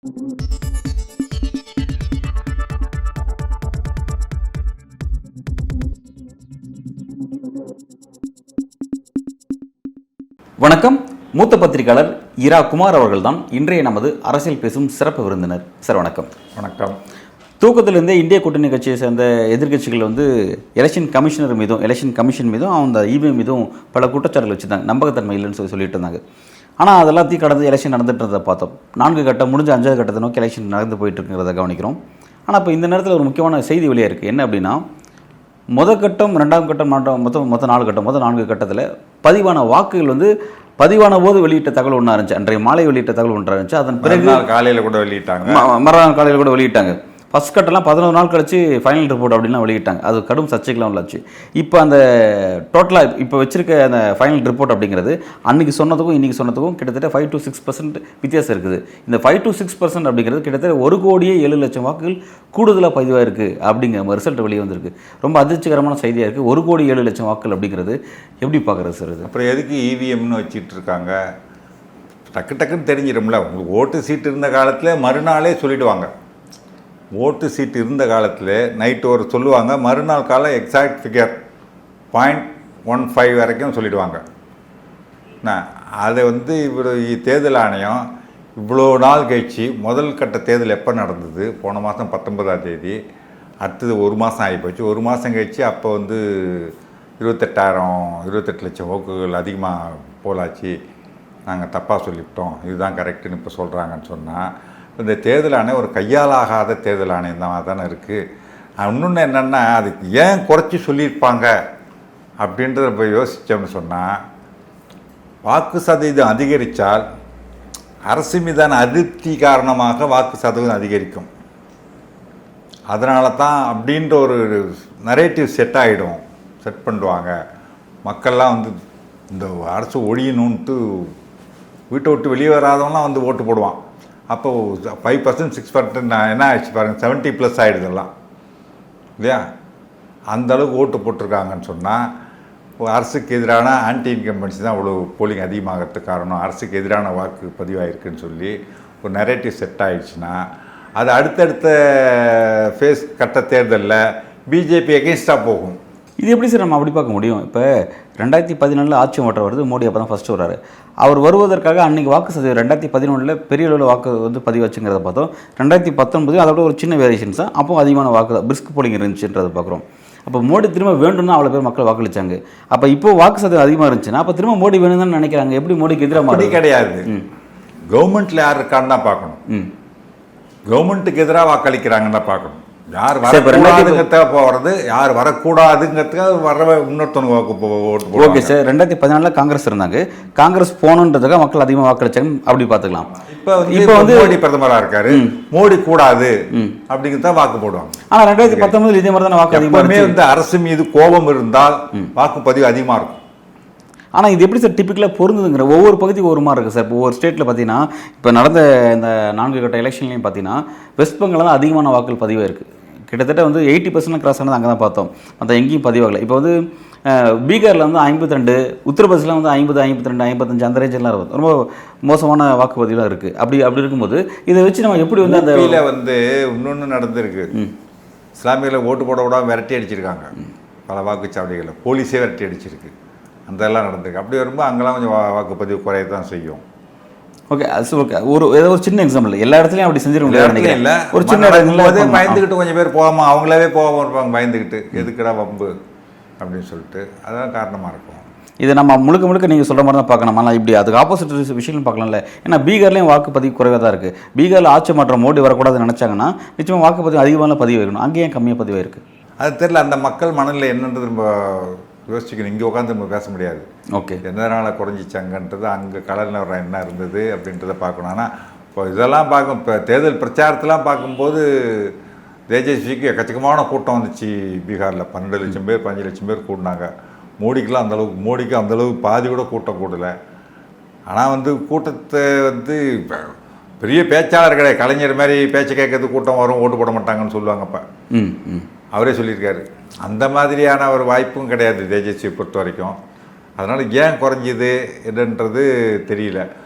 வணக்கம். மூத்த பத்திரிகையாளர் இரா குமார் அவர்கள் தான் இன்றைய நமது அரசியல் பேசும் சிறப்பு விருந்தினர். சார் வணக்கம். வணக்கம். தூக்கத்திலிருந்தே இந்திய கூட்டணி கட்சியை சேர்ந்த எதிர்கட்சிகள் எலெக்ஷன் கமிஷன் மீதும் அந்த இவிஎம் மீதும் பல குற்றச்சாட்டுகள் வச்சுருந்தாங்க. நம்பகத்தன்மை இல்லைன்னு சொல்லிட்டு இருந்தாங்க. ஆனால் அதெல்லாத்தையும் கடந்து எலெக்ஷன் நடந்துட்டு இருந்ததை பார்த்தோம். 4 கட்டம் முடிஞ்ச 5வது கட்டத்தை நோக்கி எலெக்ஷன் நடந்து போயிட்டு இருக்கிறத கவனிக்கிறோம். ஆனால் இப்போ இந்த நேரத்தில் ஒரு முக்கியமான செய்தி வெளியாக இருக்குது. என்ன அப்படின்னா, முதல் கட்டம், 2ஆம் கட்டம், மொத்தம் 4 கட்டம், மொத்தம் 4 கட்டத்தில் பதிவான வாக்குகள் பதிவான போது வெளியிட்ட தகவல் ஒன்றா இருந்துச்சு. அன்றைய மாலை வெளியிட்ட தகவல் ஒன்றா இருந்துச்சு. அதன் பிறகு காலையில் கூட வெளியிட்டாங்க. மறுநாள் காலையில் கூட வெளியிட்டாங்க. ஃபஸ்ட் கட்டெல்லாம் 11 நாள் கழிச்சு ஃபைனல் ரிப்போர்ட் அப்படின்லாம் வெளியிட்டாங்க. அது கடும் சர்ச்சைக்கெலாம் உள்ளாச்சு. இப்போ அந்த டோட்டலாக இப்போ வச்சிருக்க அந்த ஃபைனல் ரிப்போர்ட் அப்படிங்கிறது அன்றைக்கி சொன்னதுக்கும் இன்றைக்கி சொன்னதுக்கும் கிட்டத்தட்ட 5 to 6% வித்தியாசம் இருக்குது. இந்த 5 to 6% அப்படிங்கிறது கிட்டத்தட்ட 1,07,00,000 வாக்குகள் கூடுதலாக பதிவாக இருக்குது அப்படிங்கிற ரிசல்ட் வெளியே வந்திருக்கு. ரொம்ப அதிர்ச்சிகரமான செய்தியாக இருக்குது. 1,07,00,000 வாக்குகள் அப்படிங்கிறது எப்படி பார்க்குறது சார்? இது அப்புறம் எதுக்கு இவிஎம்னு வச்சுட்டு இருக்காங்க? டக்குன்னு தெரிஞ்சிடும்ல. உங்களுக்கு ஓட்டு சீட்டு இருந்த காலத்தில் மறுநாளே சொல்லிவிடுவாங்க. ஓட்டு சீட்டு இருந்த காலத்தில் நைட்டு ஒரு சொல்லுவாங்க, மறுநாள் காலம் எக்ஸாக்ட் ஃபிகர் 0.15 வரைக்கும் சொல்லிவிடுவாங்க. அதை தேர்தல் ஆணையம் இவ்வளோ நாள் கழிச்சு முதல் கட்ட தேர்தல் எப்போ நடந்தது? போன மாதம் 19ஆம் தேதி. அடுத்தது 1 மாதம் ஆகிப்போச்சு. 1 மாதம் கழிச்சு அப்போ 28 லட்சம் வாக்குகள் அதிகமாக போலாச்சு. நாங்கள் தப்பாக சொல்லிவிட்டோம், இதுதான் கரெக்டுன்னு இப்போ சொல்கிறாங்கன்னு சொன்னால், இந்த தேர்தல் ஆணையம் ஒரு கையாலாகாத தேர்தல் ஆணையம் தான் தானே இருக்குது. இன்னொன்று என்னென்னா, அதுக்கு ஏன் குறைச்சி சொல்லியிருப்பாங்க அப்படின்றத இப்போ யோசித்தோம்னு சொன்னால், வாக்கு சதவீதம் அதிகரித்தால் அரசு மீதான அதிருப்தி காரணமாக வாக்கு சதவீதம் அதிகரிக்கும். அதனால தான் அப்படின்ற ஒரு நரேட்டிவ் செட் பண்ணுவாங்க. மக்கள்லாம் இந்த அரசு ஒழியணுன்ட்டு வீட்டை விட்டு வெளியே வராதவங்களாம் ஓட்டு போடுவான். அப்போ 5%, 6% என்ன ஆயிடுச்சு பாருங்கள், 70+ ஆகிடுதெல்லாம் இல்லையா? அந்தளவுக்கு ஓட்டு போட்டிருக்காங்கன்னு சொன்னால் அரசுக்கு எதிரான ஆன்டி இன்கம்பன்சி தான் அவ்வளோ போலிங் அதிகமாகிறதுக்கு காரணம். அரசுக்கு எதிரான வாக்கு பதிவாயிருக்குன்னு சொல்லி ஒரு நரேட்டிவ் செட் ஆகிடுச்சுன்னா, அது அடுத்தடுத்த ஃபேஸ் கட்ட தேர்தலில் பிஜேபி எகென்ஸ்டாக போகும். இது எப்படி சார் நம்ம அப்படி பார்க்க முடியும்? இப்போ 2014 ஆட்சி மாற்றம் வருது. மோடி அப்போ தான் ஃபஸ்ட்டு வர்றாரு. அவர் வருவதற்காக அன்றைக்கி வாக்கு சதவீதம் 2011 பெரிய அளவில் வாக்கு பதிவாச்சுங்கிறத பார்த்தோம். 2019 அதோட ஒரு சின்ன வேரியேஷன்ஸ் தான். அப்போ அதிகமான வாக்கு பிரிஸ்க் போலிங் இருந்துச்சுன்றதை பார்க்குறோம். அப்போ மோடி திரும்ப வேண்டும்னா அவ்வளோ பேர் மக்கள் வாக்களித்தாங்க. அப்போ இப்போ வாக்கு சதவீதம் அதிகமாக இருந்துச்சுன்னா அப்போ திரும்ப மோடி வேணும் தான் நினைக்கிறாங்க. எப்படி மோடிக்கு எதிராக மாறி கிடையாது. கவர்மெண்ட்டில் யார் இருக்கான்னு தான் பார்க்கணும். கவர்மெண்ட்டுக்கு எதிராக வாக்களிக்கிறாங்கன்னு தான் பார்க்கணும். யார் வரக்கூடாதுங்கிறத போகிறது, யார் வரக்கூடாதுங்கிறதுக்காக வர இன்னொருத்தவங்க ஓட்டு. ஓகே சார், 2014 காங்கிரஸ் இருந்தாங்க. காங்கிரஸ் போகணுன்றதுக்காக மக்கள் அதிகமாக வாக்களிச்சாங்க. அப்படி பார்த்துக்கலாம். இப்போ மோடி பிரதமராக இருக்காரு, மோடி கூடாது அப்படிங்கிறத வாக்கு போடுவாங்க. ஆனால் 2019 இதே மாதிரி தானே வாக்கு அதிகமாக. அரசு மீது கோபம் இருந்தால் வாக்குப்பதிவு அதிகமாக இருக்கும். ஆனால் இது எப்படி சார் டிப்பிக்கலாக பொருந்துதுங்கிற ஒவ்வொரு பகுதிக்கு ஒரு மாதிரி இருக்குது சார். இப்போ ஒவ்வொரு ஸ்டேட்டில் பார்த்தீங்கன்னா, இப்போ நடந்த இந்த 4 கட்ட எலெக்ஷன்லையும் பார்த்தீங்கன்னா வெஸ்ட் பெங்கால் தான் அதிகமான வாக்குகள் பதிவாக இருக்குது. கிட்டத்தட்ட 80% கிராஸ் ஆனது அங்கே தான் பார்த்தோம். மற்ற எங்கேயும் பதிவாகலை. இப்போ பீகாரில் 52, உத்தரப்பிரதேசில் 50, 52, 55 அந்த ரேஞ்செல்லாம் இருக்கும். ரொம்ப மோசமான வாக்குப்பதிவாக இருக்குது. அப்படி இருக்கும்போது இதை வச்சு நம்ம எப்படி அந்த இன்னொன்று நடந்திருக்கு. இஸ்லாமியில் ஓட்டு போட விடாமல் விரட்டி அடிச்சிருக்காங்க. பல வாக்குச்சாவடிகளில் போலீஸே விரட்டி அடிச்சிருக்கு. அதெல்லாம் நடந்திருக்கு. அப்படி வரும்போது அங்கெல்லாம் கொஞ்சம் வாக்குப்பதிவு குறைய தான் செய்யும். ஓகே, அது ஓகே. ஏதோ ஒரு சின்ன எக்ஸாம்பிள், எல்லா இடத்துலையும் அப்படி செஞ்சிருக்க இல்லை. ஒரு சின்ன இடத்துல பயந்துக்கிட்டு கொஞ்சம் பேர் போகாமல் அவங்களாவே போகாமல் இருப்பாங்க. பயந்துக்கிட்டு எதுக்குடா வம்பு அப்படின்னு சொல்லிட்டு அதான் காரணமாக இருக்கும். இதை நம்ம முழுக்க நீங்கள் சொல்கிற மாதிரி தான் பார்க்கணும். ஆனால் இப்படி அதுக்கு ஆப்போசிட் விஷயங்களும் பார்க்கலாம்ல. ஏன்னா பீகார்லேயும் வாக்குப்பதிவு குறைவாக தான் இருக்குது. பீகாரில் ஆட்சி மாற்றம் மோடி வரக்கூடாதுன்னு நினச்சாங்கன்னா நிச்சயமாக வாக்குப்பதிவு அதிகமான பதிவு வைக்கணும். அங்கேயும் கம்மியாக பதிவாக இருக்குது. அது தெரியல. அந்த மக்கள் மனநிலை என்னன்றது நம்ம யோசிக்கணும். இங்கே உட்காந்து நம்ம பேச முடியாது. ஓகே, எதனால் குறைஞ்சிச்சாங்கன்றது அங்கே கலர் என்ன இருந்தது அப்படின்றத பார்க்கணும். ஆனால் இப்போ இதெல்லாம் இப்போ தேர்தல் பிரச்சாரத்தெலாம் பார்க்கும்போது தேஜஸ்விக்கு எக்கச்சக்கமான கூட்டம் வந்துச்சு. பீகாரில் 12 லட்சம் பேர் 15 லட்சம் பேர் கூட்டினாங்க. மோடிக்கு அந்தளவுக்கு பாதி கூட கூட்டம் கூடலை. ஆனால் கூட்டத்தை பெரிய பேச்சாளர் கிடையாது. கலைஞர் மாதிரி பேச்சை கேட்கறது கூட்டம் வரும், ஓட்டு போட மாட்டாங்கன்னு சொல்லுவாங்க. இப்போ அவரே சொல்லியிருக்காரு. அந்த மாதிரியான ஒரு வாய்ப்பும் கிடையாது தேஜஸ்வியை பொறுத்த வரைக்கும். அதனால் ஏன் குறைஞ்சிது என்னன்றது தெரியல.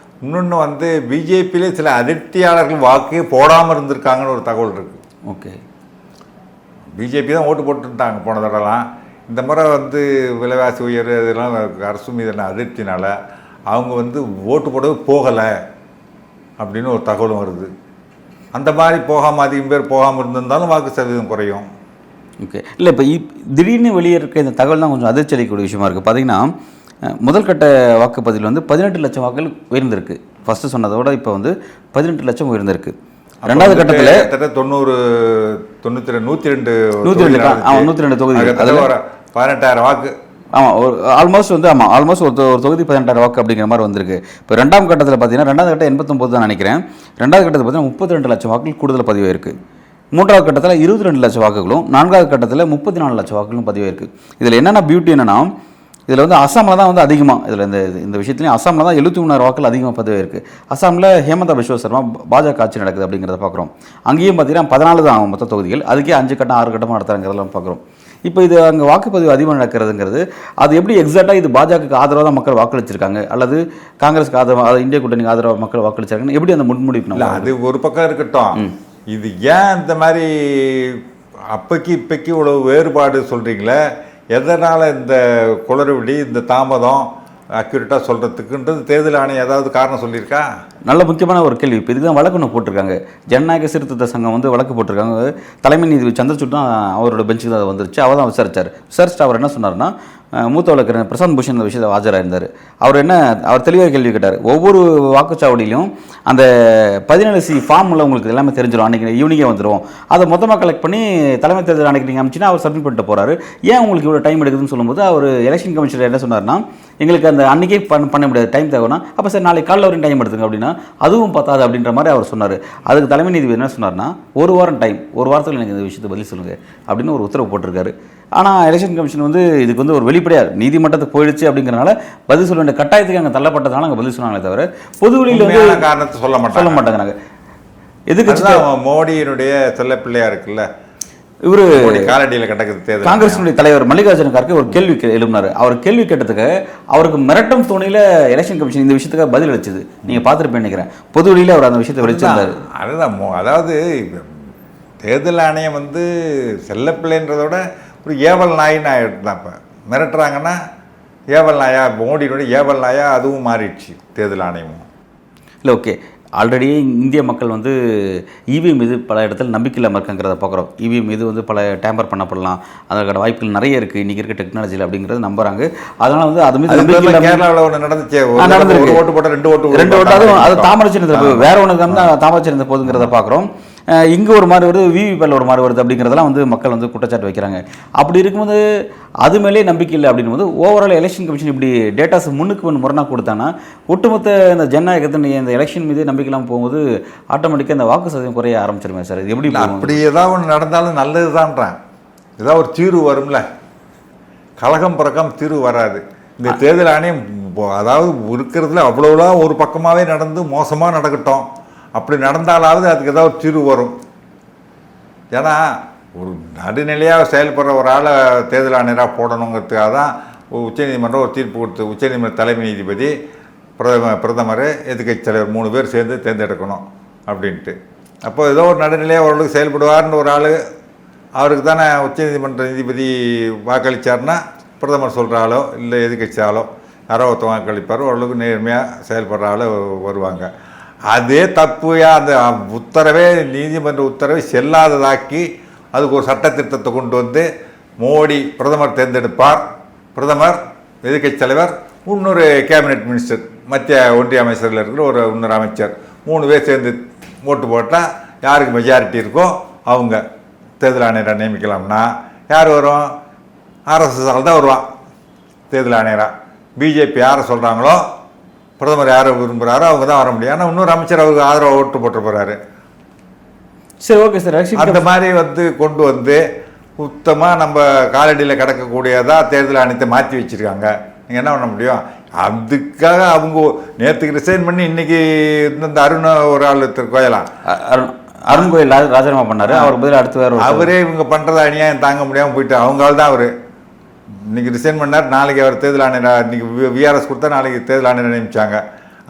இன்னொன்று வந்து பிஜேபியிலே சில அதிருப்தியாளர்கள் வாக்கே போடாமல் இருந்திருக்காங்கன்னு ஒரு தகவல் இருக்குது. ஓகே, பிஜேபி தான் ஓட்டு போட்டுட்டாங்க போன தடவைலாம். இந்த முறை வந்து விலைவாசி உயர் இதெல்லாம் அரசு மீதான அதிருப்தினால அவங்க வந்து ஓட்டு போடவே போகலை அப்படின்னு ஒரு தகவலும் வருது. அந்த மாதிரி போகாமல் அதிகம் பேர் போகாமல் இருந்திருந்தாலும் வாக்கு சதவீதம் குறையும். ஓகே. இல்லை, இப்போ திடீர்னு வெளியே இருக்க இந்த தகவல் தான் கொஞ்சம் அதிர்ச்சி அளிக்கக்கூடிய விஷயமா இருக்குது. பார்த்தீங்கன்னா முதல் கட்ட வாக்குப்பதிவில் வந்து 18 லட்சம் வாக்குகள் உயர்ந்திருக்கு. ஃபஸ்ட்டு சொன்னதோட இப்போ வந்து 18 லட்சம் உயர்ந்திருக்கு. ரெண்டாவது கட்டத்தில் 102 தொகுதி, 18,000 வாக்கு. ஆமாம், ஒரு ஆல்மோஸ்ட் வந்து ஒரு தொகுதி 18,000 வாக்கு அப்படிங்கிற மாதிரி வந்திருக்கு. இப்போ ரெண்டாம் கட்டத்தில் பார்த்தீங்கன்னா ரெண்டாவது கட்டம் 89 தான் நினைக்கிறேன். ரெண்டாவது கட்டத்தில் பார்த்தீங்கன்னா 32 லட்சம் வாக்குகள் கூடுதல் பதிவாயிருக்கு. மூன்றாவது கட்டத்தில் 22 லட்சம் வாக்குகளும், நான்காவது கட்டத்தில் 34 லட்சம் வாக்குகளும் பதிவாயிருக்கு. இதில் என்னென்ன பியூட்டி என்னென்னா, இதில் வந்து அசாமில் தான் வந்து அதிகமாக, இதில் இந்த விஷயத்துலையும் அசாமில் தான் 73,000 வாக்குகள் அதிகமாக பதிவாயிருக்கு. அசாமில் ஹேமந்தா பிஸ்வ சர்மா பாஜக ஆட்சி நடக்குது அப்படிங்கிறத பார்க்குறோம். அங்கேயும் பார்த்தீங்கன்னா 14 தான் மொத்த தொகுதிகள், அதுக்கே 5 கட்டம் 6 கட்டமாக நடத்துறாங்கிறதெல்லாம் பார்க்குறோம். இப்போ இது அங்கே வாக்குப்பதிவு அதிகமாக நடக்கிறதுங்கிறது அது எப்படி எக்ஸாக்டாக இது பாஜகவுக்கு ஆதரவாக தான் மக்கள் வாக்களிச்சிருக்காங்க அல்லது காங்கிரஸுக்கு ஆதரவாக, அது இந்திய கூட்டணிக்கு ஆதரவாக மக்கள் வாக்களிச்சிருக்காங்க, எப்படி அந்த முன்முடிவு? அது ஒரு பக்கம் இருக்கட்டும். இது ஏன் இந்த மாதிரி அப்பைக்கு இப்பைக்கு இவ்வளவு வேறுபாடு சொல்கிறீங்களே, எதனால் இந்த குளறுபடி, இந்த தாமதம் அக்யூரேட்டாக சொல்கிறதுக்குன்றது தேர்தல் ஆணையம் ஏதாவது காரணம் சொல்லியிருக்கா? நல்ல முக்கியமான ஒரு கேள்வி. இப்போ இதுக்கு தான் வழக்கு ஒன்று போட்டிருக்காங்க. ஜனநாயக சீர்திருத்த சங்கம் வந்து வழக்கு போட்டிருக்காங்க. தலைமை நீதிபதி சந்திரசூட் தான் அவரோட பெஞ்சுக்கு தான் அது வந்துருச்சு. அவர் தான் விசாரிச்சுட்டு அவர் என்ன சொன்னார்னா, மூத்த வழக்கறிஞர் பிரசாந்த் பூஷன் இந்த விஷயத்தை ஆஜராயிருந்தார். அவர் தெளிவாக கேள்வி கேட்டார். ஒவ்வொரு வாக்குச்சாவடியிலையும் அந்த 17C ஃபார்மில் உங்களுக்கு எல்லாமே தெரிஞ்சிடும், அன்றைக்கி ஈவினிங்கே வந்துடும். அதை மொத்தமாக கலெக்ட் பண்ணி தலைமை தேர்தல் அன்றைக்கி நீங்கள் அனுப்பிச்சின்னா அவர் சப்மிட் பண்ணிட்டு போகிறாரு. ஏன் உங்களுக்கு இவ்வளோ டைம் எடுக்குதுன்னு சொல்லும்போது அவர் எலெக்ஷன் கமிஷனர் என்ன சொன்னார்னா, எங்களுக்கு அந்த அன்றைக்கே பண்ண முடியாது, டைம் தேவைன்னா அப்போ சார் நாளைக்கு காலையில் வரையும் டைம் எடுத்துங்க அப்படின்னா அதுவும் பத்தாது அப்படின்ற மாதிரி அவர் சொன்னார். அதுக்கு தலைமை நீதிபதி என்ன சொன்னார்னா, ஒரு வாரம் டைம், ஒரு வாரத்தில் எனக்கு இந்த விஷயத்தை பதில் சொல்லுங்கள் அப்படின்னு ஒரு உத்தரவு போட்டிருக்காரு. ஆனால் எலெக்ஷன் கமிஷன் வந்து இதுக்கு வந்து ஒரு வெளிப்படையாக நீதிமன்றத்துக்கு போயிடுச்சு அப்படிங்கிறனால பதில் சொல்ல வேண்டிய கட்டாயத்துக்கு அங்கே தள்ளப்பட்டதுனால அங்கே பதில் சொன்னாங்களே தவிர பொது வெளியில் வந்து காரணத்தை சொல்ல மாட்டாங்க. எதுக்கு மோடியினுடைய செல்ல பிள்ளையா இருக்குல்ல, இவரு காலடியில் கிடக்குது. காங்கிரஸினுடைய தலைவர் மல்லிகார்ஜுன கார்கே ஒரு கேள்வி எழுப்பினார். அவர் கேள்வி கேட்டதுக்கு அவருக்கு மிரட்டும் தோணியில் எலெக்ஷன் கமிஷன் இந்த விஷயத்துக்காக பதில் அளிச்சது நீங்கள் பார்த்துருப்பேன் நினைக்கிறேன். பொது வெளியில் அவர் அந்த விஷயத்தை வெளிச்சிருந்தார். அதுதான், அதாவது தேர்தல் ஆணையம் வந்து செல்லப்பிள்ளைன்றதோட ஒரு ஏவல் நாயின்னு ஆகிடுதான். இப்போ மிரட்டுறாங்கன்னா ஏவல் நாயா, மோடியினுடைய ஏவல் நாயா அதுவும் மாறிடுச்சு தேர்தல் ஆணையமும். இல்லை, ஓகே, ஆல்ரெடி இந்திய மக்கள் வந்து இவிஎம் மீது பல இடத்துல நம்பிக்கை இல்லாமல் இருக்காங்கிறத பார்க்குறோம். இவிஎம் மீது வந்து பல டேம்பர் பண்ணப்படலாம், அதற்கான வாய்ப்புகள் நிறைய இருக்குது இன்றைக்கி இருக்க டெக்னாலஜியில் அப்படிங்கிறது நம்புறாங்க. அதனால் வந்து அது மீது கேரளாவில் ஒன்று நடந்துச்சு, ஓட்டு போட்ட ரெண்டு ஓட்டு அதுவும் அது தாமரை சின்னத்தில் வேற ஒன்று தான் தாமரை சின்னத்தை போதுங்கிறத பார்க்குறோம். இங்கே ஒரு மாதிரி வருது, விவிபேல ஒரு மாதிரி வருது அப்படிங்கிறதெல்லாம் வந்து மக்கள் வந்து குற்றச்சாட்டு வைக்கிறாங்க. அப்படி இருக்கும்போது அது மேலே நம்பிக்கை இல்லை அப்படின்னும் போது ஓவரால் எலெக்ஷன் கமிஷன் இப்படி டேட்டாஸ் முன்னுக்கு முரணாக கொடுத்தாங்கன்னா ஒட்டுமொத்த இந்த ஜனநாயகத்தின் இந்த எலெக்ஷன் மீது நம்பிக்கை இல்லாமல் போகும்போது ஆட்டோமேட்டிக்காக இந்த வாக்கு சதவீதம் குறைய ஆரம்பிச்சிருமே சார். இது எப்படி? அப்படி ஏதாவது ஒன்று நடந்தாலும் நல்லது தான்றான். ஏதாவது ஒரு தீர்வு வரும்ல, கலகம் பிறக்கம் தீர்வு வராது. இந்த தேர்தல் ஆணையம் அதாவது இருக்கிறதுல அவ்வளோலாம் ஒரு பக்கமாகவே நடந்து மோசமாக நடக்கட்டும், அப்படி நடந்தாலாவது அதுக்கு ஏதாவது ஒரு தீர்வு வரும். ஏன்னா ஒரு நடுநிலையாக செயல்படுற ஒரு ஆளை தேர்தல் ஆணையராக போடணுங்கிறதுக்காக தான் உச்சநீதிமன்றம் ஒரு தீர்ப்பு கொடுத்து, உச்சநீதிமன்ற தலைமை நீதிபதி, பிரதமர், எதிர்க்கட்சி தலைவர் 3 பேர் சேர்ந்து தேர்ந்தெடுக்கணும் அப்படின்ட்டு. அப்போ ஏதோ ஒரு நடுநிலையாக ஓரளவுக்கு செயல்படுவார்னு ஒரு ஆள், அவருக்கு தானே உச்சநீதிமன்ற நீதிபதி வாக்களித்தார்னா பிரதமர் சொல்கிற ஆளோ இல்லை எதிர்க்கட்சி ஆளோ யாரோ ஒருத்தர் வாக்களிப்பார், ஓரளவுக்கு நேர்மையாக செயல்படுற ஆளோ வருவாங்க. அதே தப்புயா அந்த உத்தரவே, நீதிமன்ற உத்தரவை செல்லாததாக்கி அதுக்கு ஒரு சட்ட திருத்தத்தை கொண்டு வந்து மோடி பிரதமர் தேர்ந்தெடுப்பார், பிரதமர், எதிர்க்கட்சி தலைவர், இன்னொரு கேபினெட் மினிஸ்டர், மத்திய ஒன்றிய அமைச்சரில் இருக்கிற இன்னொரு அமைச்சர் 3 பேர் சேர்ந்து ஓட்டு போட்டால் யாருக்கு மெஜாரிட்டி இருக்கோ அவங்க தேர்தல் ஆணையராக நியமிக்கலாம்னா யார் வரும்? ஆர்எஸ்எஸ் தான் வருவான் தேர்தல் ஆணையராக. பிஜேபி யாரை சொல்கிறாங்களோ, பிரதமர் யாரை விரும்புகிறாரோ அவங்க தான் வர முடியும். ஆனால் இன்னொரு அமைச்சர் அவருக்கு ஆதரவாக ஓட்டு போட்டு போகிறாரு. சரி, ஓகே சார். அந்த மாதிரி வந்து கொண்டு வந்து சுத்தமாக நம்ம காலடியில் கிடக்கக்கூடியதாக தேர்தல் ஆணையத்தை மாற்றி வச்சுருக்காங்க. நீங்கள் என்ன பண்ண முடியும்? அதுக்காக அவங்க நேற்றுக்கு ரிசைன் பண்ணி இன்றைக்கி இந்த அருண் ஒரு ஆள் கோயலாம், அருண் கோயில் ராஜினாமா பண்ணார். அவர் பதில் அடுத்து வேறு அவரே இவங்க பண்ணுறத அநியாயம் தாங்க முடியாமல் போயிட்டு அவங்களால தான் அவர் இன்றைக்கி ரிசைன் பண்ணார். நாளைக்கு அவர் தேர்தல் ஆணையர், இன்றைக்கி விஆர்எஸ் கொடுத்தா நாளைக்கு தேர்தல் ஆணையர் நியமித்தாங்க.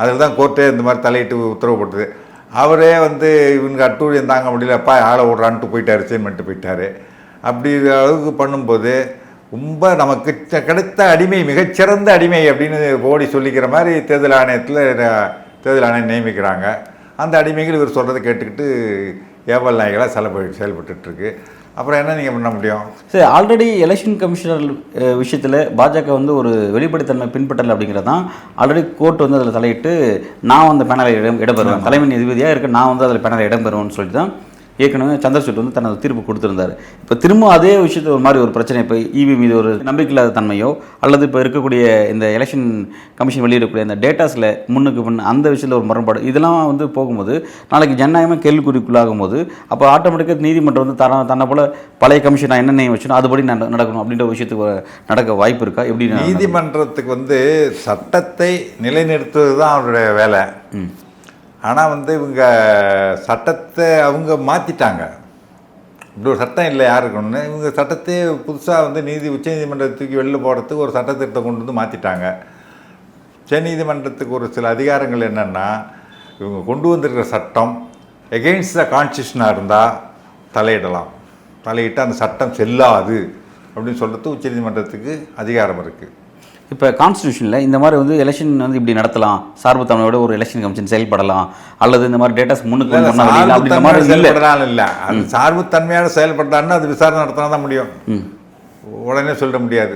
அதில் தான் கோர்ட்டே இந்த மாதிரி தலையிட்டு உத்தரவு போட்டது. அவரே வந்து இவனுக்கு அட்டூழியம் தாங்க முடியலப்பா ஆளை விட்றான்ட்டு போயிட்டார், ரிசைன் பண்ணிட்டு போயிட்டார். அப்படி அளவுக்கு பண்ணும்போது ரொம்ப நமக்கு கிடைத்த அடிமை மிகச்சிறந்த அடிமை அப்படின்னு மோடி சொல்லிக்கிற மாதிரி தேர்தல் ஆணையம் நியமிக்கிறாங்க. அந்த அடிமைகள் இவர் சொல்கிறத கேட்டுக்கிட்டு ஏவல் நாய்களாக செயல்பட்டுருக்கு. அப்புறம் என்ன நீங்கள் பண்ண முடியும்? சரி, ஆல்ரெடி எலெக்ஷன் கமிஷனர் விஷயத்தில் பாஜக வந்து ஒரு வெளிப்படைத்தன்மை பின்பற்றலை அப்படிங்கிறது தான் ஆல்ரெடி கோர்ட் வந்து அதில் தலையிட்டு நான் அந்த பேனலில் இடம்பெறுவேன், தலைமை நீதிபதியாக இருக்க நான் வந்து அதில் பேனலில் இடம்பெறுவேன்னு சொல்லிட்டு தான் ஏற்கனவே சந்திரசூட் வந்து தனது தீர்ப்பு கொடுத்துருந்தார். இப்போ திரும்ப அதே விஷயத்தில் ஒரு மாதிரி ஒரு பிரச்சனை, இப்போ இவி மீது ஒரு நம்பிக்கையில்லாத தன்மையோ அல்லது இப்போ இருக்கக்கூடிய இந்த எலெக்ஷன் கமிஷன் வெளியிடக்கூடிய இந்த டேட்டாஸில் முன்னுக்கு பின் அந்த விஷயத்தில் ஒரு முரண்பாடு இதெல்லாம் வந்து போகும்போது நாளைக்கு ஜனநாயகமாக கேள்விக்குறிக்குள்ளாகும் போது அப்போ ஆட்டோமேட்டிக்காக நீதிமன்றம் வந்து தன்னை போல் பழைய கமிஷன் நான் என்ன வச்சுனோ அதுபடி நடக்கணும் அப்படின்ற விஷயத்துக்கு நடக்க வாய்ப்பு இருக்கா? எப்படி நீதிமன்றத்துக்கு வந்து சட்டத்தை நிலைநிறுத்துவது தான் அவருடைய வேலை. ஆனால் வந்து இவங்க சட்டத்தை அவங்க மாற்றிட்டாங்க. இப்படி ஒரு சட்டம் இல்லை யாருக்குன்னு இவங்க சட்டத்தையே புதுசாக வந்து உச்சநீதிமன்றத்துக்கு வெளியில் போகிறதுக்கு ஒரு சட்டத்திட்டத்தை கொண்டு வந்து மாற்றிட்டாங்க. உச்சநீதிமன்றத்துக்கு ஒரு சில அதிகாரங்கள் என்னென்னா இவங்க கொண்டு வந்திருக்கிற சட்டம் எகெயின்ஸ்ட் த கான்ஸ்டியூஷனாக இருந்தால் தலையிட்டு அந்த சட்டம் செல்லாது அப்படின்னு சொல்கிறது உச்சநீதிமன்றத்துக்கு அதிகாரம் இருக்குது. இப்போ கான்ஸ்டியூஷனில் இந்த மாதிரி வந்து எலெக்ஷன் வந்து இப்படி நடத்தலாம், சார்புத்தன்மையோட ஒரு எலெக்ஷன் கமிஷன் செயல்படலாம் அல்லது இந்த மாதிரி டேட்டாஸ் முன்னுக்கு செயல்படலாம் இல்லை. அது சார்புத்தன்மையோட செயல்பட்டான்னு அது விசாரணை நடத்தினா தான் முடியும், உடனே சொல்ல முடியாது.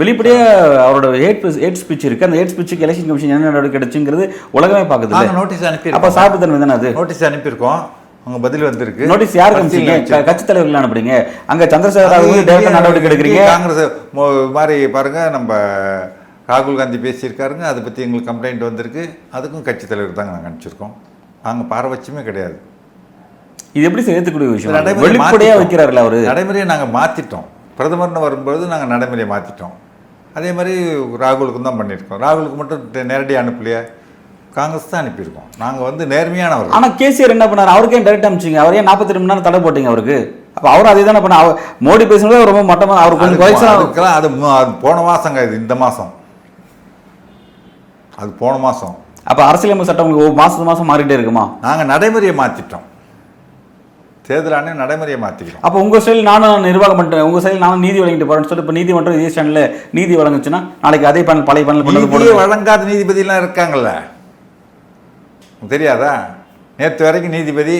வெளிப்படையாக அவரோட ஹேட் ஸ்பீச் இருக்குது, அந்த ஹேட் ஸ்பீச்சுக்கு எலெக்ஷன் கமிஷன் என்ன நடவடிக்கை எடுத்துங்கிறது உலகமே பார்க்குது. நோட்டீஸ் அனுப்பி அப்போ சார்புத்தன்மை தானே அது நோட்டீஸ் அனுப்பியிருக்கோம், அவங்க பதில் வந்திருக்கு. நோட்டீஸ் யாருக்கு அனுப்பிச்சீங்க? கட்சி தலைவர்கள் அனுப்புறீங்க, அங்கே சந்திரசேகர் நடவடிக்கை எடுக்கிறீங்க. காங்கிரஸ் மாதிரி பாருங்க, நம்ம ராகுல் காந்தி பேசியிருக்காருங்க, அதை பற்றி எங்களுக்கு கம்ப்ளைண்ட் வந்திருக்கு, அதுக்கும் கட்சி தலைவர் தாங்க நாங்கள் அனுப்பிச்சிருக்கோம். நாங்கள் பாரபட்சமே கிடையாது. இது எப்படி சேர்த்துக்கூடிய விஷயம்? வெளிப்படையாக வைக்கிறார்கள் அவர். நடைமுறையை நாங்கள் மாற்றிட்டோம். பிரதமர்னு வரும்பொழுது நாங்கள் நடைமுறையை மாற்றிட்டோம். அதே மாதிரி ராகுலுக்கும் தான் பண்ணியிருக்கோம். ராகுலுக்கு மட்டும் நேரடியாக அனுப்பலையே, காங்கிரஸ் தான் அனுப்பியிருக்கோம். நாங்கள் வந்து நேர்மையானவர். ஆனால் கேசிஆர் என்ன பண்ணார்? அவருக்கே டைரக்ட் அனுப்பிச்சிங்க, அவரே 42 மணி நேரம் தடை போட்டீங்க அவருக்கு. அப்போ அவரும் அதே தானே பண்ண. மோடி பேசுனது ரொம்ப மட்டமாக அவர் கொஞ்சம் குறைச்சா. அது போன மாதங்க, இது இந்த மாதம், அது போன மாதம். அப்போ அரசியலமைப்பு சட்டம் உங்களுக்கு மாதம் மாறிட்டே இருக்குமா? நாங்கள் நடைமுறையை மாற்றிட்டோம், தேர்தல் ஆணையம் நடைமுறையை மாற்றிக்கிறோம். அப்போ உங்கள் ஸ்டைல் நானும் நிர்வாகம் பண்ணிட்டேன், உங்கள் ஸ்டைல் நானும் நீதி வழங்கிட்டு போகிறேன்னு சொல்லிட்டு இப்போ நீதிமன்றம் இதே ஸ்டாண்டில் நீதி வழங்குச்சுன்னா நாளைக்கு அதே பேனல் பழைய பேனல் வழங்காத நீதிபதியெலாம் இருக்காங்கல்ல, தெரியாதா? நேற்று வரைக்கும் நீதிபதி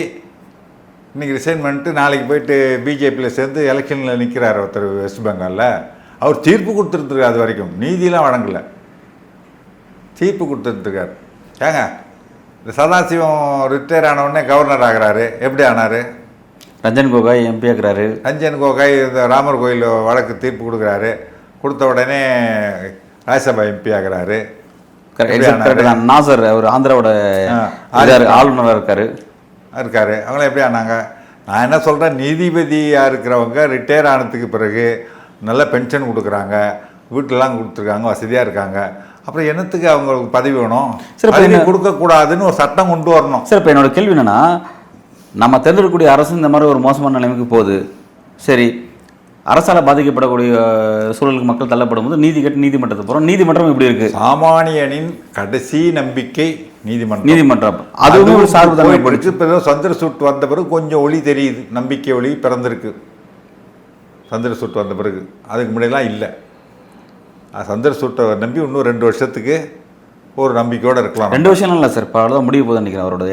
இன்றைக்கி ரிசைன் பண்ணிட்டு நாளைக்கு போயிட்டு பிஜேபியில் சேர்ந்து எலெக்ஷனில் நிற்கிறார் ஒருத்தர் வெஸ்ட் பெங்காலில். அவர் தீர்ப்பு கொடுத்துருந்துருக்கார், அது வரைக்கும் நீதியெலாம் வழங்கலை, தீர்ப்பு கொடுத்துருக்கார். ஏங்க இந்த சதாசிவம் ரிட்டையர் ஆனவுடனே கவர்னர் ஆகிறாரு, எப்படி ஆனார்? ரஞ்சன் கோகாய் எம்பி ஆகிறாரு. ரஞ்சன் கோகாய் இந்த ராமர் கோயில் வழக்கு தீர்ப்பு கொடுக்குறாரு, கொடுத்த உடனே ராஜ்யசபா எம்பி ஆகிறாரு. நாசர் அவர் ஆந்திராவோட ஆளுநராக இருக்காரு. அவங்களாம் எப்படி ஆனாங்க? நான் என்ன சொல்கிறேன், நீதிபதியாக இருக்கிறவங்க ரிட்டையர் ஆனதுக்கு பிறகு நல்ல பென்ஷன் கொடுக்குறாங்க, வீட்டிலலாம் கொடுத்துருக்காங்க, வசதியாக இருக்காங்க. அப்புறம் என்னத்துக்கு அவங்களுக்கு பதவி வேணும்? பதவி கொடுக்கக்கூடாதுன்னு ஒரு சட்டம் கொண்டு வரணும். சார், இப்போ என்னோட கேள்வி என்னென்னா, நம்ம தேர்ந்தெடுக்கக்கூடிய அரசு இந்த மாதிரி ஒரு மோசமான நிலைமைக்கு போகுது. சரி, அரசால் பாதிக்கப்படக்கூடிய சூழலுக்கு மக்கள் தள்ளப்படும் போது நீதி கேட்டு நீதிமன்றத்தை போகிறோம். நீதிமன்றம் எப்படி இருக்குது? சாமானியனின் கடைசி நம்பிக்கை நீதிமன்றம். அதுவும் ஒரு சார்பு தான் போயிடுச்சு. இப்போ சந்திரசூட் வந்த பிறகு கொஞ்சம் ஒளி தெரியுது, நம்பிக்கை ஒளி பிறந்திருக்கு சந்திரசூட் வந்த பிறகு. அதுக்கு முன்னாடிலாம் இல்லை. சந்திரசூட்டை நம்பி இன்னும் 2 வருஷத்துக்கு ஒரு நம்பிக்கையோடு இருக்கலாம். 2 வருஷம் இல்லை சார், இப்போ அவ்வளோதான் முடிய போகுது நினைக்கிறேன். அவரோட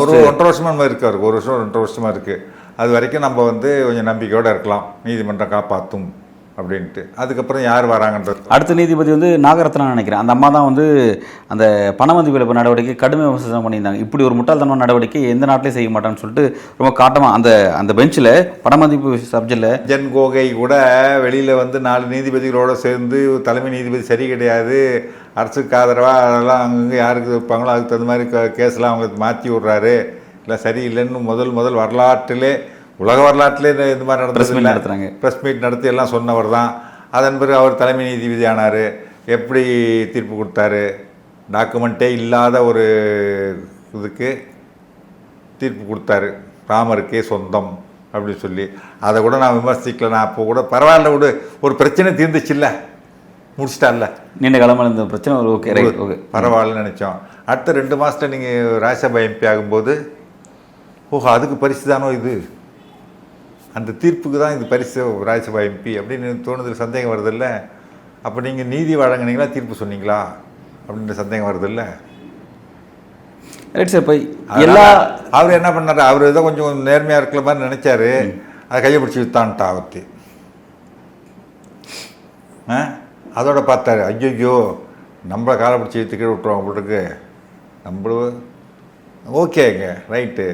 ஒரு 1.5 வருஷமாக இருக்காரு, 1 வருஷம் 2 வருஷமாக இருக்குது. அது வரைக்கும் நம்ம வந்து கொஞ்சம் நம்பிக்கையோடு இருக்கலாம், நீதிமன்றம் காப்பாற்றும் அப்படின்ட்டு. அதுக்கப்புறம் யார் வராங்கன்றது. அடுத்த நீதிபதி வந்து நாகரத்னா நினைக்கிறேன். அந்த அம்மா தான் வந்து அந்த பணமதிப்பு இழப்பு நடவடிக்கை கடுமையாக விமர்சனம் பண்ணியிருந்தாங்க. இப்படி ஒரு முட்டாள்தனமான நடவடிக்கை எந்த நாட்டிலையும் செய்ய மாட்டான்னு சொல்லிட்டு ரொம்ப காட்டமாக அந்த பெஞ்சில் பணமதிப்பு சப்ஜெக்டில் ரஞ்சன் கோகை கூட வெளியில் வந்து 4 நீதிபதிகளோடு சேர்ந்து தலைமை நீதிபதி சரி கிடையாது, அரசுக்கு ஆதரவாக அதெல்லாம் அங்கங்கே யாருக்கு வைப்பாங்களோ அதுக்கு தகுந்த மாதிரி கேஸ்லாம் அவங்க மாற்றி விட்றாரு, இல்லை சரியில்லைன்னு முதல் வரலாற்றிலே, உலக வரலாற்றிலே இந்த மாதிரி நடத்துறாங்க. ப்ரெஸ் மீட் நடத்தி எல்லாம் சொன்னவர் தான். அதன் பிறகு அவர் தலைமை நீதிபதி ஆனார். எப்படி தீர்ப்பு கொடுத்தாரு? டாக்குமெண்ட்டே இல்லாத ஒரு இதுக்கு தீர்ப்பு கொடுத்தாரு, ராமருக்கே சொந்தம் அப்படின்னு சொல்லி. அதை கூட நான் விமர்சிக்கல. நான் அப்போ கூட பரவாயில்ல விடு, ஒரு பிரச்சனை தீர்ந்துச்சு இல்லை, முடிச்சிட்டார்ல. நீண்ட காலமாக இந்த பிரச்சனை ஒரு ஓகே ரைட் ஓகே பரவாயில்லன்னு நினச்சோம். அடுத்த 2 மாதத்தில் நீங்கள் ராஜ்யசபா எம்பி ஆகும்போது ஓஹோ அதுக்கு பரிசு தானோ இது, அந்த தீர்ப்புக்கு தான் இது பரிசு ராஜ்யசபா எம்பி அப்படின்னு தோணுதில் சந்தேகம் வருதில்ல. அப்போ நீங்கள் நீதி வழங்குனீங்களா தீர்ப்பு சொன்னீங்களா அப்படின்ற சந்தேகம் வருதில்ல. Right sir. இப்போ எல்லா அவர் என்ன பண்ணார், அவர் ஏதோ கொஞ்சம் நேர்மையாக இருக்கிற மாதிரி நினச்சாரு, அதை கையை பிடிச்சி வித்தான்ட்டா அவர்த்தி. அதோட பார்த்தாரு ஐயோ நம்மளை காலை பிடிச்சி வித்து கீழே விட்டுருவாங்க போட்டுருக்கு, நம்மளும் ஓகேங்க ரைட்டு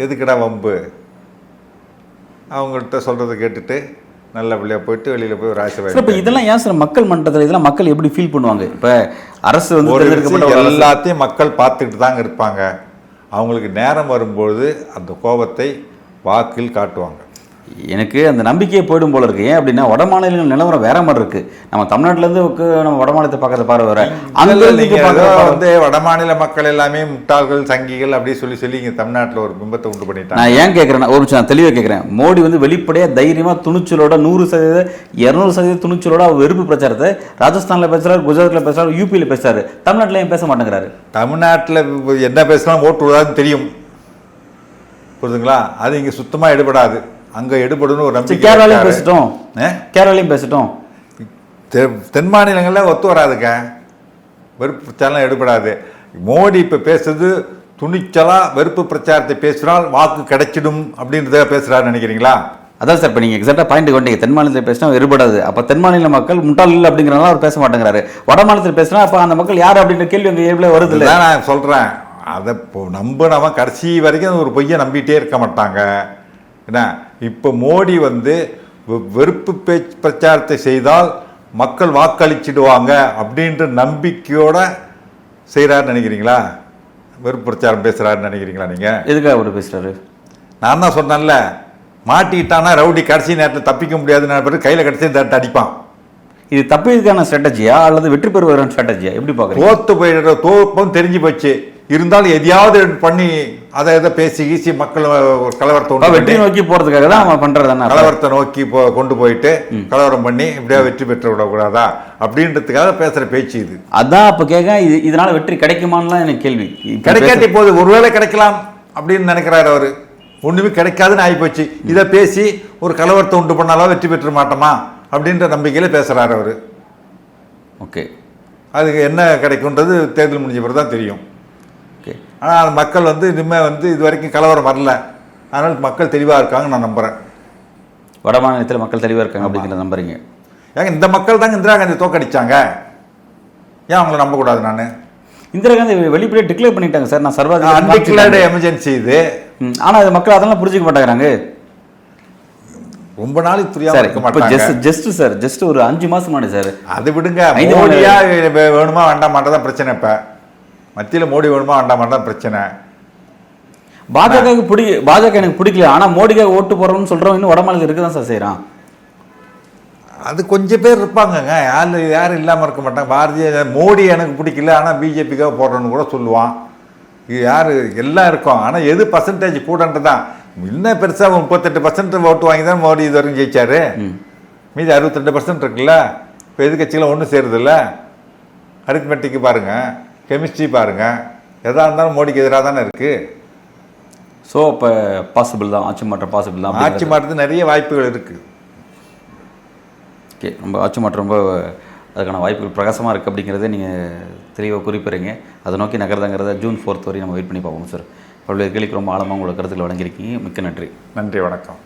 எதுக்குடா வம்பு, அவங்கள்ட்ட சொல்கிறத கேட்டுட்டு நல்லபடியாக போயிட்டு வெளியில் போய் ராஜ்யசபா. இப்போ இதெல்லாம் ஏன் சார் மக்கள் மன்றத்தில் இதெல்லாம் மக்கள் எப்படி ஃபீல் பண்ணுவாங்க? இப்போ அரசு வந்து எல்லாத்தையும் மக்கள் பார்த்துக்கிட்டு தாங்க இருப்பாங்க. அவங்களுக்கு நேரம் வரும்பொழுது அந்த கோபத்தை வாக்கில் காட்டுவாங்க. எனக்கு அந்த நம்பிக்கையே போயிடும் போல இருக்கு. ஏன் அப்படின்னா வட மாநிலங்கள் நிலவரம் வேற மாதிரி இருக்கு. நம்ம தமிழ்நாட்டிலேருந்து நம்ம வட மாநிலத்தை பார்க்கறத பார்வை வேற. வந்து வட மாநில மக்கள் எல்லாமே முட்டாள்கள் சங்கிகள் அப்படி சொல்லி இங்கே தமிழ்நாட்டில் ஒரு பிம்பத்தை உண்டு பண்ணிட்டாங்க. நான் ஏன் கேட்குறேன்னா ஒரு நான் தெளிவாக கேட்குறேன். மோடி வந்து வெளிப்படையாக தைரியமாக துணிச்சலோட 100% 200% துணிச்சலோட அவர் வெறுப்பு பிரச்சாரத்தை ராஜஸ்தானில் பேசுறாரு, குஜராத்தில் பேசுறாரு, யூபியில் பேசுறாரு. தமிழ்நாட்டில் ஏன் பேச மாட்டேங்கிறாரு? தமிழ்நாட்டில் என்ன பேசலாம் ஓட்டு விடாதுன்னு தெரியும், புரியுதுங்களா? அது இங்கே சுத்தமாக எடுபடாது, அங்கே எடுபடுன்னு ஒரு நம்பிக்கை. கேரளாலையும் பேசிட்டோம், கேரளாலையும் பேசிட்டோம். தென் மாநிலங்களில் ஒத்து வராதுங்க, வெறுப்பு பிரச்சாரம் எடுபடாது. மோடி இப்போ பேசுறது துணிச்சலாக வெறுப்பு பிரச்சாரத்தை பேசுகிறால் வாக்கு கிடைச்சிடும் அப்படின்றத பேசுகிறாருன்னு நினைக்கிறீங்களா? அதான் சார் இப்போ நீங்கள் எக்ஸாக்டாக பாயிண்ட் கொண்டீங்க. தென் மாநிலத்தில் பேசினா எடுபடாது, அப்போ தென் மாநில மக்கள் முட்டாள் இல்லை அப்படிங்கிறனால அவர் பேச மாட்டேங்கிறாரு. வட மாநிலத்தில் பேசினா அப்போ அந்த மக்கள் யார் அப்படின்ற கேள்வி அங்கே எவ்வளோ வருது இல்லை? நான் சொல்கிறேன், அதை இப்போ நம்ம கடைசி வரைக்கும் ஒரு பொய்யை நம்பிட்டே இருக்க மாட்டாங்க. என்ன இப்போ மோடி வந்து வெறுப்பு பிரச்சாரத்தை செய்தால் மக்கள் வாக்களிச்சிடுவாங்க அப்படின்ற நம்பிக்கையோட செய்கிறாருன்னு நினைக்கிறீங்களா? வெறுப்பு பிரச்சாரம் பேசுகிறாருன்னு நினைக்கிறீங்களா? நீங்கள் எதுக்காக அவர் பேசுகிறாரு? நான் தான் சொன்னேன்ல, மாட்டிக்கிட்டானா ரவுடி கடைசி நேரத்தில் தப்பிக்க முடியாதுன்னு பிறகு கையில் கடைசி தட்டு அடிப்பான். இது தப்பிக்கிறதுக்கான ஸ்ட்ராட்டஜியா அல்லது வெற்றி பெறுவதற்கான ஸ்ட்ராட்டஜியா எப்படி பார்க்குறீங்க? தோத்து போயிடுற தோப்பம் தெரிஞ்சு போச்சு, இருந்தாலும் எதையாவது பண்ணி அதை எதை பேசி கீசி மக்கள் கலவரத்தை வெற்றி நோக்கி போறதுக்காக தான் அவன் பண்றது. கலவரத்தை நோக்கி கொண்டு போயிட்டு கலவரம் பண்ணி இப்படியா வெற்றி பெற்று விடக்கூடாதா அப்படின்றதுக்காக பேசுற பேச்சு இது. அதான் அப்ப கேட்க இதனால வெற்றி கிடைக்குமான்னு எனக்கு கேள்வி. கிடைக்காட்டி போது ஒருவேளை கிடைக்கலாம் அப்படின்னு நினைக்கிறாரு அவரு. ஒண்ணுமே கிடைக்காதுன்னு ஆகிப்போச்சு, இதை பேசி ஒரு கலவரத்தை உண்டு பண்ணாலும் வெற்றி பெற்ற மாட்டோமா அப்படின்ற நம்பிக்கையில பேசுறாரு அவரு. ஓகே, அதுக்கு என்ன கிடைக்கும்ன்றது தேர்தல் முடிஞ்ச பிறகு தான் தெரியும். ஆனால் மக்கள் வந்து இனிமேல் இது வரைக்கும் கலவரம் வரல, அதனால் மக்கள் தெளிவாக இருக்காங்க நான் நம்புகிறேன். வட மாநிலத்தில் மக்கள் தெளிவாக இருக்காங்க அப்படிங்கிறத நம்புறீங்க? ஏங்க இந்த மக்கள் தாங்க இந்திரா காந்தி தோக்கடிச்சாங்க, ஏன் அவங்கள நம்பக்கூடாது? நான் இந்திரா காந்தி வெளிப்படையாக டிக்ளேர் பண்ணிட்டாங்க சார், நான் சர்வாதிகாரி அன்டிக்ளேர்டு எமர்ஜென்சி இது. ஆனால் அது மக்கள் அதெல்லாம் புரிஞ்சுக்க மாட்டேங்கிறாங்க. ரொம்ப நாளைக்கு புரியாம இருக்க மாட்டாங்க. ஜஸ்ட் ஒரு 5 மாசம் முன்னாடி சார். அது விடுங்க, மோடியா வேணுமா வேண்டாமாட்டா தான் பிரச்சனை. இப்போ மத்தியில் மோடி வேணுமா வேண்டாமாட்டா பிரச்சனை. பாஜக எனக்கு பிடிக்கல, ஆனால் மோடிக்காக ஓட்டு போடுறோம்னு சொல்கிறோம் இன்னும் வட மாநிலத்தில் இருக்க தான் சார் செய்கிறான். அது கொஞ்சம் பேர் இருப்பாங்கங்க, யாரும் இல்லாமல் இருக்க மாட்டாங்க. மோடி எனக்கு பிடிக்கல ஆனால் பிஜேபிக்காக போடுறோன்னு கூட சொல்லுவான். இது யார் எல்லாம் இருக்கும், ஆனால் எது பர்சன்டேஜ் கூடன்றது தான். இன்னும் பெருசாக 38% ஓட்டு வாங்கி தான் மோடி இது வரைக்கும் ஜெயிச்சாரு. மீதி 62% இருக்குல்ல. இப்போ எதிர்கட்சிகளும் ஒன்றும் சேருதில்ல. அரித்மெட்டிக்கு பாருங்கள், கெமிஸ்ட்ரி பாருங்கள், எதாக இருந்தாலும் மோடிக்கு எதிராக தானே இருக்குது. ஸோ இப்போ பாசிபிள் தான், ஆட்சி மாற்றம் பாசிபிள் தான். ஆட்சி மாற்றத்துக்கு நிறைய வாய்ப்புகள் இருக்குது. ஓகே, ரொம்ப ஆட்சி மாற்றம் ரொம்ப அதுக்கான வாய்ப்புகள் பிரகாசமாக இருக்குது அப்படிங்கிறத நீங்கள் தெளிவாக குறிப்பிடுறீங்க. அதை நோக்கி நகர்தாங்கிறத ஜூன் 4 வரையும் நம்ம வெயிட் பண்ணி பார்ப்போம் சார். பல்வேறு கேள்விக்கு ரொம்ப ஆழமாக உங்களோட கருத்துக்களை வழங்கியிருக்கீங்க. மிக்க நன்றி. நன்றி, வணக்கம்.